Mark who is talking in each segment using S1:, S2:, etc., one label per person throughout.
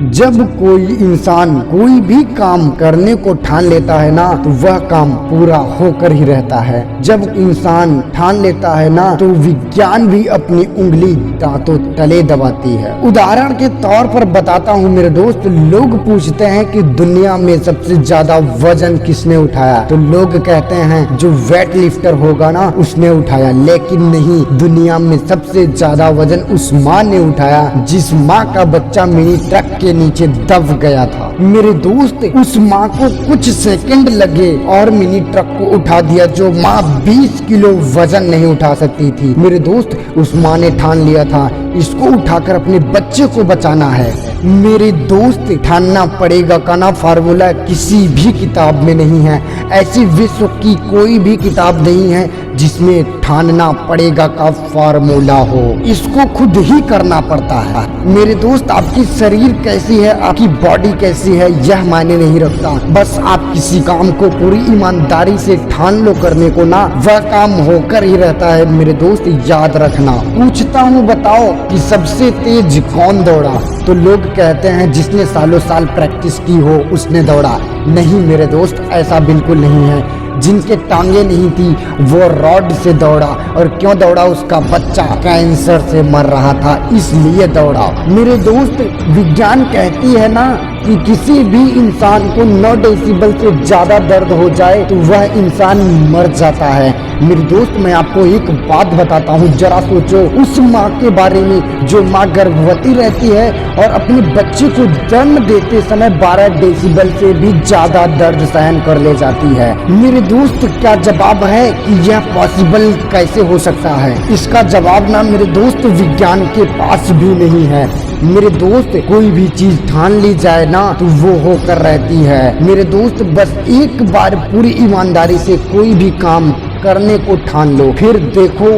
S1: जब कोई इंसान कोई भी काम करने को ठान लेता है ना, तो वह काम पूरा होकर ही रहता है। जब इंसान ठान लेता है ना, तो विज्ञान भी अपनी उंगली दांतों तले दबाती है। उदाहरण के तौर पर बताता हूँ मेरे दोस्त, लोग पूछते हैं कि दुनिया में सबसे ज्यादा वजन किसने उठाया, तो लोग कहते हैं जो वेट लिफ्टर होगा ना उसने उठाया, लेकिन नहीं, दुनिया में सबसे ज्यादा वजन उस माँ ने उठाया जिस माँ का बच्चा मिनी ट्रक के नीचे दब गया था। मेरे दोस्त, उस माँ को कुछ सेकंड लगे और मिनी ट्रक को उठा दिया जो माँ 20 किलो वजन नहीं उठा सकती थी। मेरे दोस्त, उस माँ ने ठान लिया था इसको उठाकर अपने बच्चे को बचाना है। मेरे दोस्त, ठानना पड़ेगा का ना फार्मूला किसी भी किताब में नहीं है। ऐसी विश्व की कोई भी किताब नहीं है जिसमें ठानना पड़ेगा का फार्मूला हो। इसको खुद ही करना पड़ता है। मेरे दोस्त, आपकी शरीर कैसी है, आपकी बॉडी कैसी है, यह मायने नहीं रखता। बस आप किसी काम को पूरी ईमानदारी से ठान लो करने को ना, वह काम होकर ही रहता है। मेरे दोस्त, याद रखना। पूछता हूँ, बताओ कि सबसे तेज कौन दौड़ा, तो लोग कहते हैं जिसने सालों साल प्रैक्टिस की हो उसने दौड़ा। नहीं मेरे दोस्त, ऐसा बिल्कुल नहीं है। जिनके टांगे नहीं थी वो रॉड से दौड़ा, और क्यों दौड़ा, उसका बच्चा कैंसर से मर रहा था इसलिए दौड़ा। मेरे दोस्त, विज्ञान कहती है ना कि किसी भी इंसान को 9 डेसिबल से ज्यादा दर्द हो जाए तो वह इंसान मर जाता है। मेरे दोस्त, मैं आपको एक बात बताता हूँ, जरा सोचो उस माँ के बारे में जो माँ गर्भवती रहती है और अपने बच्चे को जन्म देते समय 12 डेसिबल से भी ज्यादा दर्द सहन कर ले जाती है। मेरे दोस्त, क्या जवाब है कि यह पॉसिबल कैसे हो सकता है? इसका जवाब ना मेरे दोस्त विज्ञान के पास भी नहीं है। मेरे दोस्त, कोई भी चीज ठान ली जाए ना तो वो होकर रहती है। मेरे दोस्त, बस एक बार पूरी ईमानदारी से कोई भी काम करने को ठान लो, फिर देखो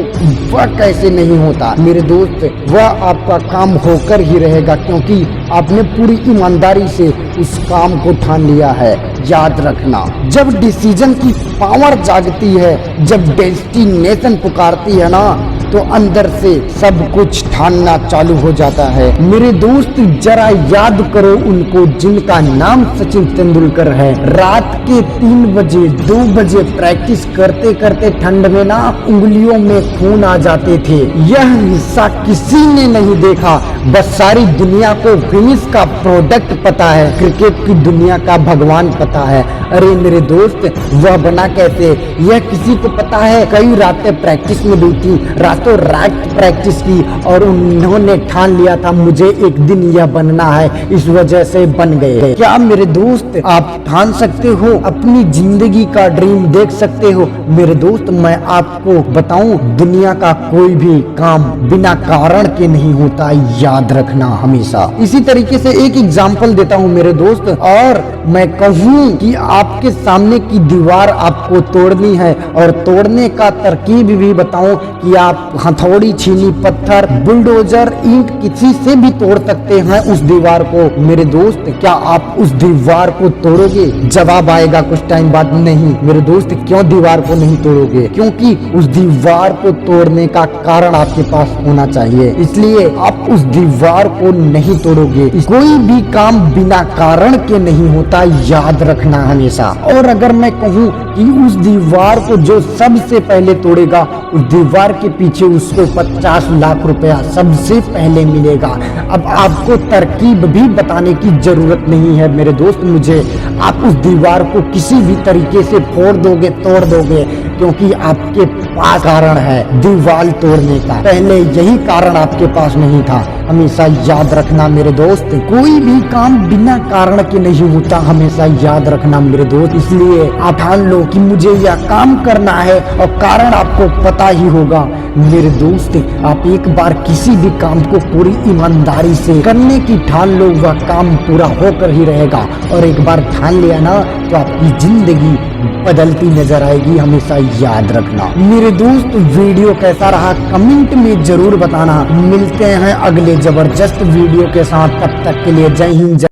S1: वह कैसे नहीं होता। मेरे दोस्त, वह आपका काम होकर ही रहेगा क्योंकि आपने पूरी ईमानदारी से उस काम को ठान लिया है। याद रखना, जब डिसीजन की पावर जागती है, जब डेस्टिनेशन पुकारती है ना, तो अंदर से सब कुछ ठानना चालू हो जाता है। मेरे दोस्त, जरा याद करो उनको जिनका नाम सचिन तेंदुलकर है। रात के 3 बजे 2 बजे प्रैक्टिस करते करते ठंड में ना उंगलियों में खून आ जाते थे। यह हिस्सा किसी ने नहीं देखा, बस सारी दुनिया को फिनिश का प्रोडक्ट पता है, क्रिकेट की दुनिया का भगवान पता है। अरे मेरे दोस्त, वह बना कैसे, यह किसी को पता है? कई रातें प्रैक्टिस में बीती, रातों रात प्रैक्टिस की और उन्होंने ठान लिया था मुझे एक दिन यह बनना है, इस वजह से बन गए। क्या मेरे दोस्त, आप ठान सकते हो, अपनी जिंदगी का ड्रीम देख सकते हो? मेरे दोस्त, मैं आपको बताऊं, दुनिया का कोई भी काम बिना कारण के नहीं होता, याद रखना हमेशा। इसी तरीके से एक एग्जाम्पल देता हूँ मेरे दोस्त, और मैं कहूँ कि आपके सामने की दीवार आपको तोड़नी है, और तोड़ने का तरकीब भी बताऊं कि आप हथौड़ी, छीनी, पत्थर, बुलडोजर, ईंट किसी से भी तोड़ सकते हैं उस दीवार को। मेरे दोस्त, क्या आप उस दीवार को तोड़ोगे? जवाब आएगा कुछ टाइम बाद, नहीं। मेरे दोस्त, क्यों दीवार को नहीं तोड़ोगे? क्योंकि उस दीवार को तोड़ने का कारण आपके पास होना चाहिए, इसलिए आप उस दीवार को नहीं तोड़ोगे। कोई भी काम बिना कारण के नहीं होता, याद रखना हमेशा। और अगर मैं कहूँ कि उस दीवार को जो सबसे पहले तोड़ेगा, उस दीवार के पीछे उसको 50 लाख रुपया सबसे पहले मिलेगा। अब आपको तरकीब भी बताने की जरूरत नहीं है मेरे दोस्त मुझे, आप उस दीवार को किसी भी तरीके से फोड़ दोगे, तोड़ दोगे, क्योंकि आपके पास कारण है दीवार तोड़ने का। पहले यही कारण आपके पास नहीं था। हमेशा याद रखना मेरे दोस्त, कोई भी काम बिना कारण के नहीं होता, हमेशा याद रखना मेरे दोस्त। इसलिए आप ठान लो कि मुझे यह काम करना है और कारण आपको पता ही होगा। मेरे दोस्त, आप एक बार किसी भी काम को पूरी ईमानदारी से करने की ठान लो, वह काम पूरा होकर ही रहेगा। और एक बार ठान लिया ना तो आपकी जिंदगी बदलती नजर आएगी, हमेशा याद रखना। मेरे दोस्त, वीडियो कैसा रहा कमेंट में जरूर बताना। मिलते हैं अगले जबरदस्त वीडियो के साथ, तब तक के लिए जय हिंद।